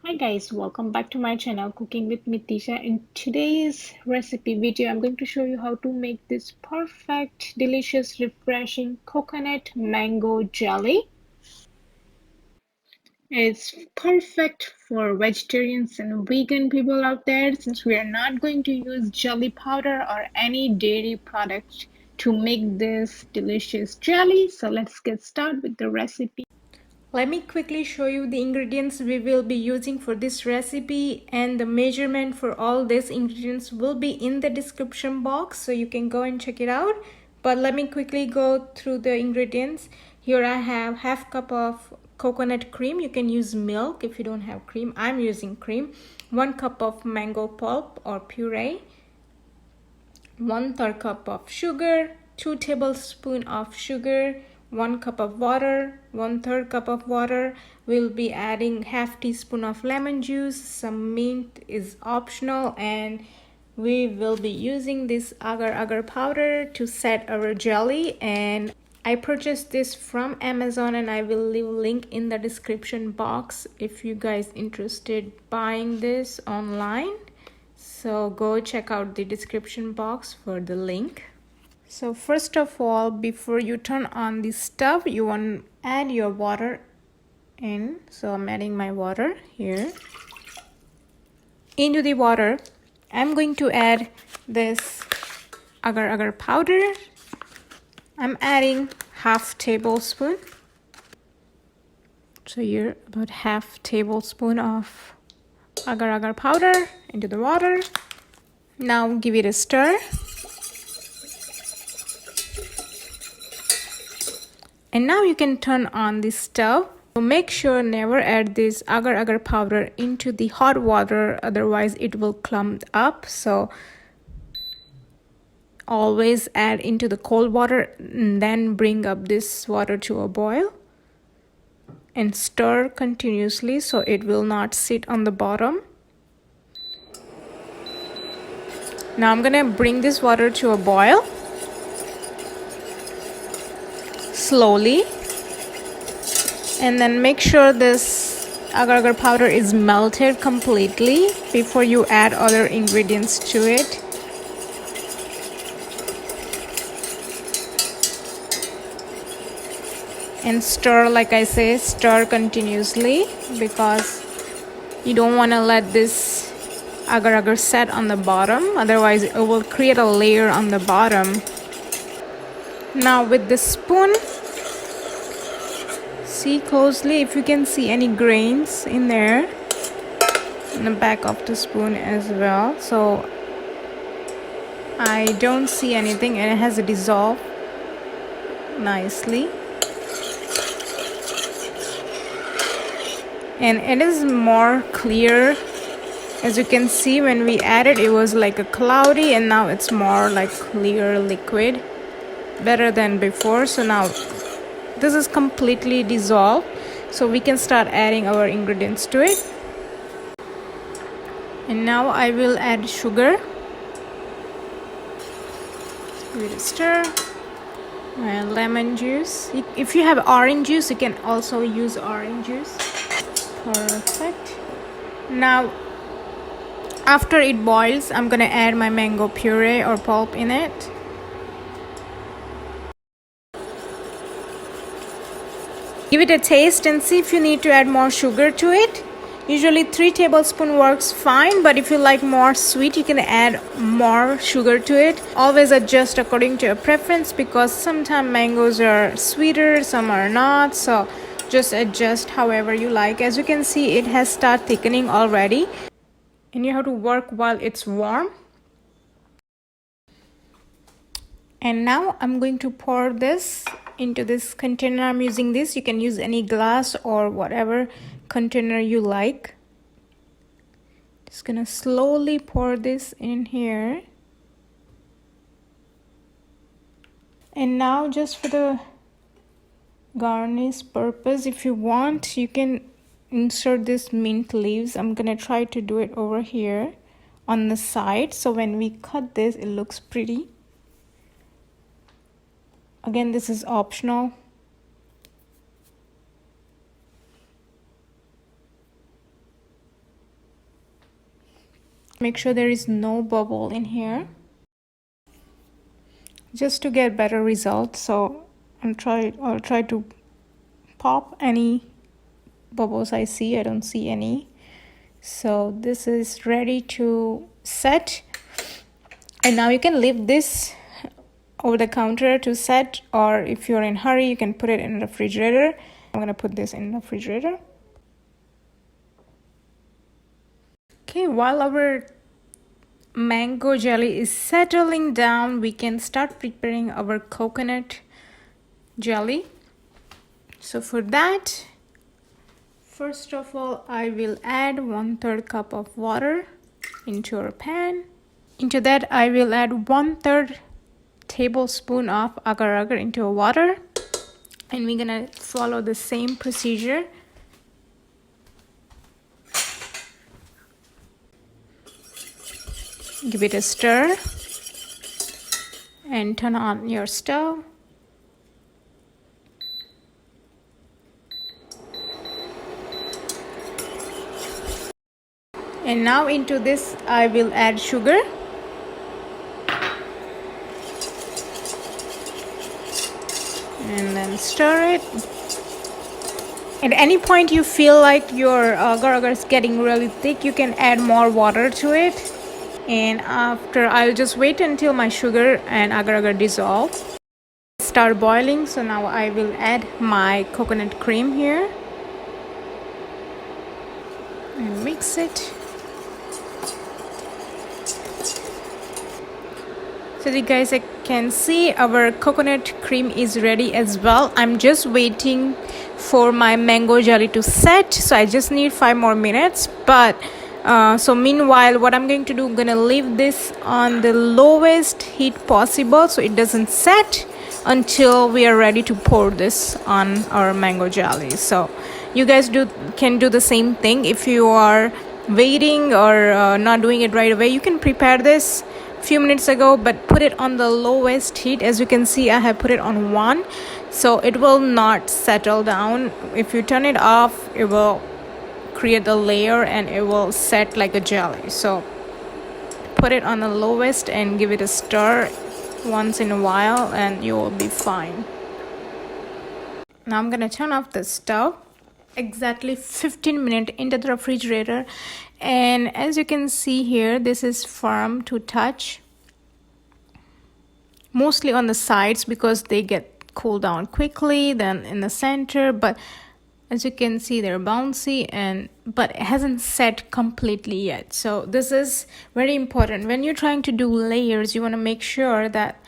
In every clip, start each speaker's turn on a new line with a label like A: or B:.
A: Hi guys, welcome back to my channel Cooking with Mitisha. In today's recipe video, I'm going to show you how to make this perfect, delicious, refreshing coconut mango jelly. It's perfect for vegetarians and vegan people out there since we are not going to use jelly powder or any dairy product to make this delicious jelly. So let's get started with the recipe.
B: Let me quickly show you the ingredients we will be using for this recipe, and the measurement for all these ingredients will be in the description box, so you can go and check it out. But let me quickly go through the ingredients. Here I have half cup of coconut cream. You can use milk if you don't have cream. I'm using cream. 1 cup of mango pulp or puree. 1/3 cup of sugar, 2 tablespoons of sugar, 1 cup of water, 1/3 cup of water. We'll be adding half teaspoon of lemon juice. Some mint is optional, and we will be using this agar agar powder to set our jelly. And I purchased this from Amazon, and I will leave a link in the description box if you guys interested buying this online. So go check out the description box for the link. So first of all, before you turn on the stove, you want to add your water in. So I'm adding my water here. Into the water, I'm going to add this agar agar powder. I'm adding half tablespoon. So here about half tablespoon of agar agar powder into the water. Now give it a stir. And now you can turn on the stove. So make sure never add this agar agar powder into the hot water, otherwise it will clump up. So always add into the cold water and then bring up this water to a boil and stir continuously so it will not sit on the bottom. Now I'm gonna bring this water to a boil slowly, and then make sure this agar agar powder is melted completely before you add other ingredients to it. And stir, like I say, stir continuously because you don't want to let this agar agar set on the bottom, otherwise it will create a layer on the bottom. Now with the spoon, see closely if you can see any grains in there, in the back of the spoon as well. So I don't see anything, and it has dissolved nicely. And it is more clear. As you can see, when we added it was like a cloudy, and now it's more like clear liquid, better than before. So now this is completely dissolved, so we can start adding our ingredients to it. And now I will add sugar. Give it a stir. And lemon juice. If you have orange juice, you can also use orange juice. Perfect. Now after it boils, I'm gonna add my mango puree or pulp in it. Give it a taste and see if you need to add more sugar to it. Usually 3 tablespoons works fine, but if you like more sweet, you can add more sugar to it. Always adjust according to your preference because sometimes mangoes are sweeter, some are not. So just adjust however you like. As you can see, it has started thickening already, and you have to work while it's warm. And now I'm going to pour this into this container. I'm using this. You can use any glass or whatever container you like. Just gonna slowly pour this in here. And now just for the garnish purpose, if you want, you can insert this mint leaves. I'm gonna try to do it over here on the side, so when we cut this it looks pretty. Again, this is optional. Make sure there is no bubble in here, just to get better results. So I'll try to pop any bubbles I see. I don't see any. So this is ready to set, and now you can leave this over the counter to set, or if you're in a hurry you can put it in the refrigerator. I'm gonna put this in the refrigerator. Okay, while our mango jelly is settling down, we can start preparing our coconut jelly. So for that, first of all, I will add 1/3 cup of water into our pan. Into that, I will add 1/3 tablespoon of agar agar into water, and we're gonna follow the same procedure. Give it a stir and turn on your stove. And now into this I will add sugar. And then stir it. At any point you feel like your agar agar is getting really thick, you can add more water to it. And after, I'll just wait until my sugar and agar agar dissolve. Start boiling. So now I will add my coconut cream here and mix it. So you guys can see our coconut cream is ready as well. I'm just waiting for my mango jelly to set, so I just need 5 more minutes. But so meanwhile, what I'm going to do, I'm gonna leave this on the lowest heat possible so it doesn't set until we are ready to pour this on our mango jelly. So you guys can do the same thing. If you are waiting or not doing it right away, you can prepare this few minutes ago, but put it on the lowest heat. As you can see, I have put it on 1, so it will not settle down. If you turn it off, it will create a layer and it will set like a jelly. So put it on the lowest and give it a stir once in a while and you will be fine. Now I'm gonna turn off the stove. Exactly 15 minutes into the refrigerator, and as you can see here, this is firm to touch, mostly on the sides because they get cooled down quickly, then in the center, but as you can see they're bouncy, but it hasn't set completely yet. So this is very important. When you're trying to do layers, you want to make sure that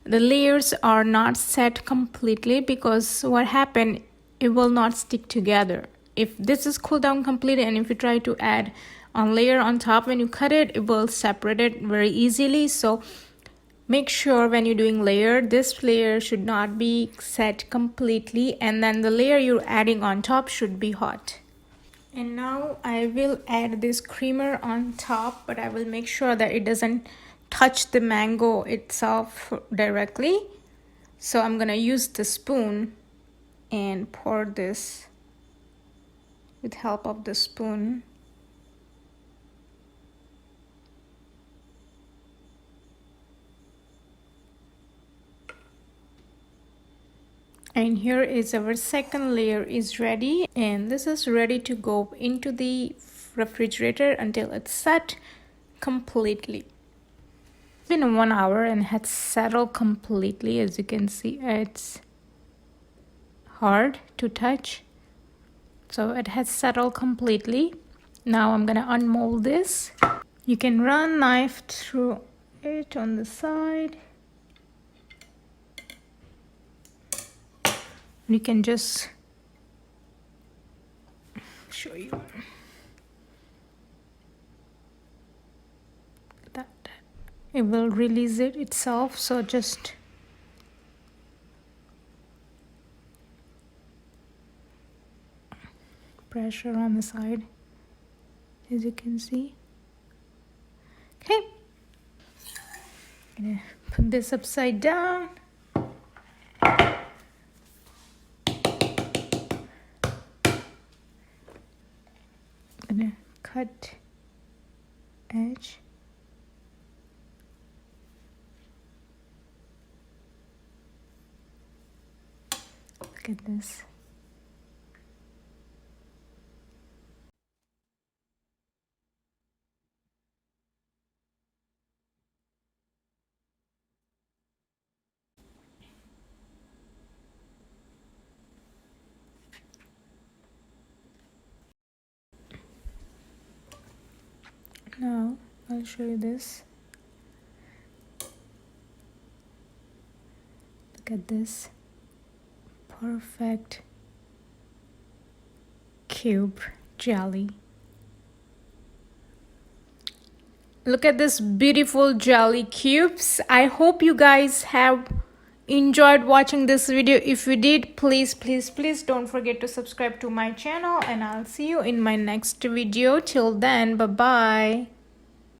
B: the layers are not set completely, because what happened, it will not stick together. If this is cooled down completely and if you try to add a layer on top, when you cut it, it will separate it very easily. So make sure when you're doing layer, this layer should not be set completely, and then the layer you're adding on top should be hot. And now I will add this creamer on top, but I will make sure that it doesn't touch the mango itself directly. So I'm gonna use the spoon and pour this with help of the spoon. And here is our second layer is ready, and this is ready to go into the refrigerator until it's set completely. It's been 1 hour and had settled completely. As you can see, it's hard to touch, so it has settled completely. Now I'm gonna unmold this. You can run knife through it on the side. You can just show you that it will release it itself. So just pressure on the side, as you can see. Okay, I'm gonna put this upside down. I'm gonna cut edge. Look at this. Now I'll show you this. Look at this perfect cube jelly. Look at this beautiful jelly cubes. I hope you guys have enjoyed watching this video. If you did, please don't forget to subscribe to my channel, and I'll see you in my next video. Till then, bye bye.